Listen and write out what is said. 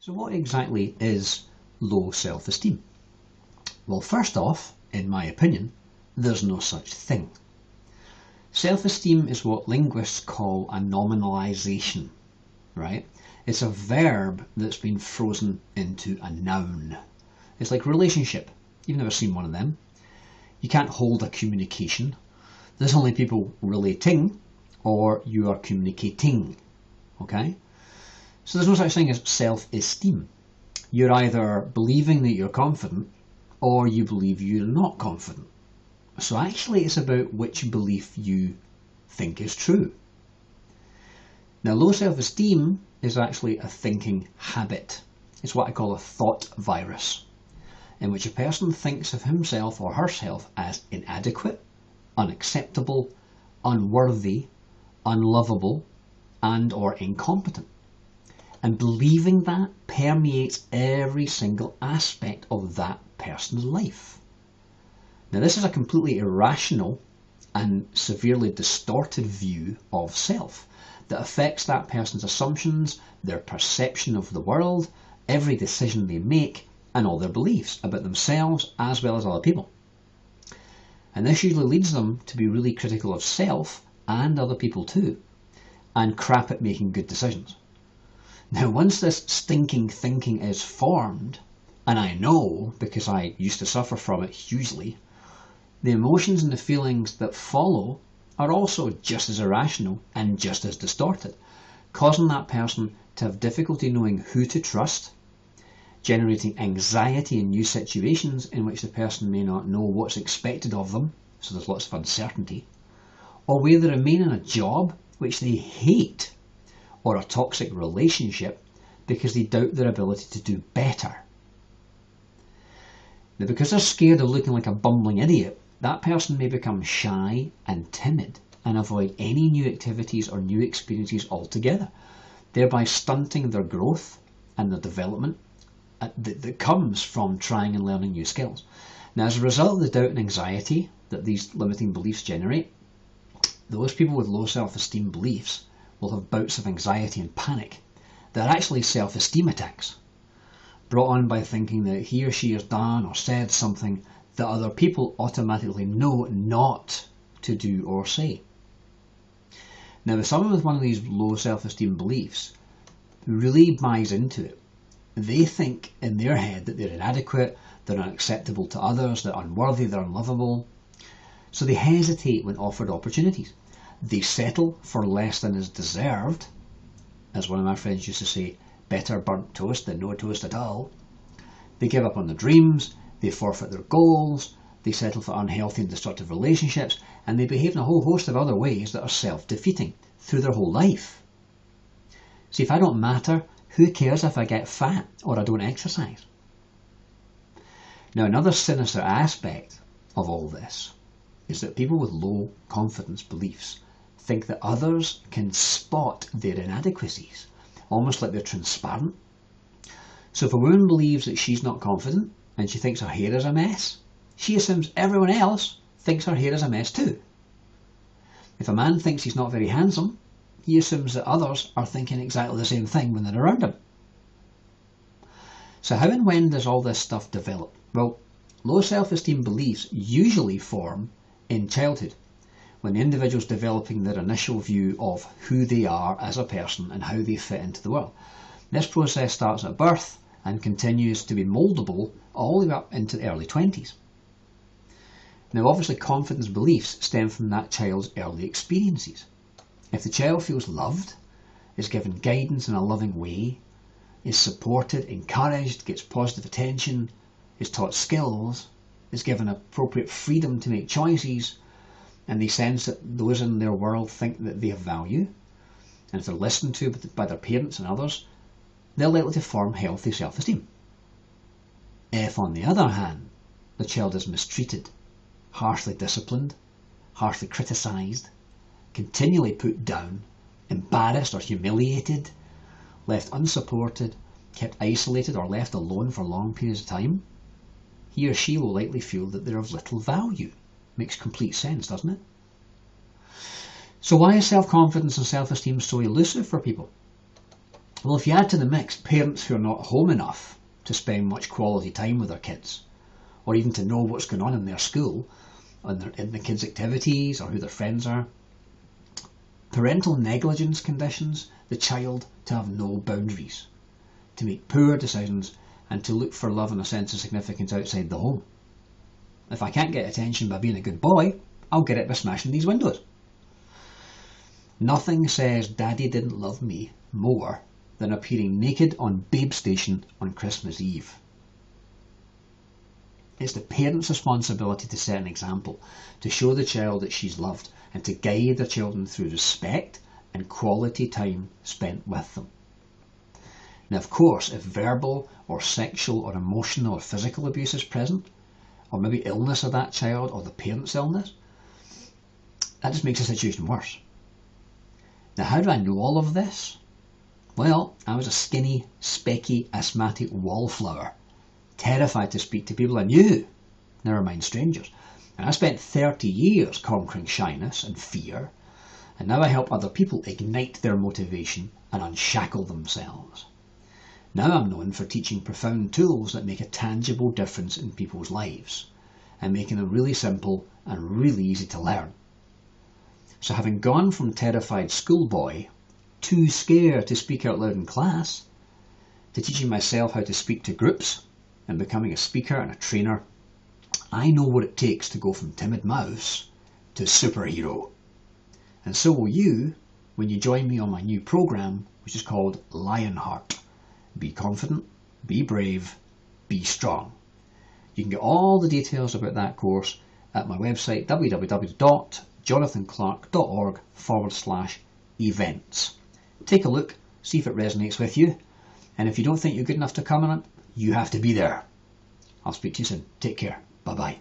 So what exactly is low self-esteem? Well, first off, in my opinion, there's no such thing. Self-esteem is what linguists call a nominalization, right? It's a verb that's been frozen into a noun. It's like relationship. You've never seen one of them. You can't hold a communication. There's only people relating, or you are communicating, okay? So there's no such thing as self-esteem. You're either believing that you're confident, or you believe you're not confident. So actually it's about which belief you think is true. Now, low self-esteem is actually a thinking habit. It's what I call a thought virus, in which a person thinks of himself or herself as inadequate, unacceptable, unworthy, unlovable, and or incompetent. And believing that permeates every single aspect of that person's life. Now, this is a completely irrational and severely distorted view of self that affects that person's assumptions, their perception of the world, every decision they make, and all their beliefs about themselves as well as other people. And this usually leads them to be really critical of self and other people too, and crap at making good decisions. Now, once this stinking thinking is formed, and I know because I used to suffer from it hugely, the emotions and the feelings that follow are also just as irrational and just as distorted, causing that person to have difficulty knowing who to trust, generating anxiety in new situations in which the person may not know what's expected of them, so there's lots of uncertainty, or where they remain in a job which they hate, or a toxic relationship because they doubt their ability to do better. Now, because they're scared of looking like a bumbling idiot, that person may become shy and timid and avoid any new activities or new experiences altogether, thereby stunting their growth and their development that comes from trying and learning new skills. Now, as a result of the doubt and anxiety that these limiting beliefs generate, those people with low self-esteem beliefs will have bouts of anxiety and panic that are actually self-esteem attacks, brought on by thinking that he or she has done or said something that other people automatically know not to do or say. Now, if someone with one of these low self-esteem beliefs really buys into it, they think in their head that they're inadequate, they're unacceptable to others, they're unworthy, they're unlovable. So they hesitate when offered opportunities. They settle for less than is deserved. As one of my friends used to say, better burnt toast than no toast at all. They give up on their dreams, they forfeit their goals, they settle for unhealthy and destructive relationships, and they behave in a whole host of other ways that are self-defeating through their whole life. See, if I don't matter, who cares if I get fat or I don't exercise? Now, another sinister aspect of all this is that people with low confidence beliefs think that others can spot their inadequacies, almost like they're transparent. So if a woman believes that she's not confident and she thinks her hair is a mess, she assumes everyone else thinks her hair is a mess too. If a man thinks he's not very handsome, he assumes that others are thinking exactly the same thing when they're around him. So how and when does all this stuff develop? Well, low self-esteem beliefs usually form in childhood, when the individual's developing their initial view of who they are as a person and how they fit into the world. This process starts at birth and continues to be mouldable all the way up into the early 20s. Now, obviously, confidence beliefs stem from that child's early experiences. If the child feels loved, is given guidance in a loving way, is supported, encouraged, gets positive attention, is taught skills, is given appropriate freedom to make choices, and they sense that those in their world think that they have value, and if they're listened to by their parents and others, they're likely to form healthy self-esteem. If, on the other hand, the child is mistreated, harshly disciplined, harshly criticised, continually put down, embarrassed or humiliated, left unsupported, kept isolated or left alone for long periods of time, he or she will likely feel that they're of little value. Makes complete sense, doesn't it? So why is self-confidence and self-esteem so elusive for people? Well, if you add to the mix parents who are not home enough to spend much quality time with their kids, or even to know what's going on in their school, in the kids' activities, or who their friends are, parental negligence conditions the child to have no boundaries, to make poor decisions, and to look for love and a sense of significance outside the home. If I can't get attention by being a good boy, I'll get it by smashing these windows. Nothing says Daddy didn't love me more than appearing naked on Babe Station on Christmas Eve. It's the parent's responsibility to set an example, to show the child that she's loved, and to guide their children through respect and quality time spent with them. Now, of course, if verbal or sexual or emotional or physical abuse is present, or maybe illness of that child or the parent's illness, that just makes the situation worse. Now, how do I know all of this? Well, I was a skinny, specky, asthmatic wallflower, terrified to speak to people I knew, never mind strangers. And I spent 30 years conquering shyness and fear, and now I help other people ignite their motivation and unshackle themselves. Now I'm known for teaching profound tools that make a tangible difference in people's lives, and making them really simple and really easy to learn. So having gone from terrified schoolboy, too scared to speak out loud in class, to teaching myself how to speak to groups and becoming a speaker and a trainer, I know what it takes to go from timid mouse to superhero. And so will you when you join me on my new program, which is called Lionheart. Be confident, be brave, be strong. You can get all the details about that course at my website www.jonathanclark.org/events. Take a look, see if it resonates with you, and if you don't think you're good enough to come on it, you have to be there. I'll speak to you soon. Take care. Bye-bye.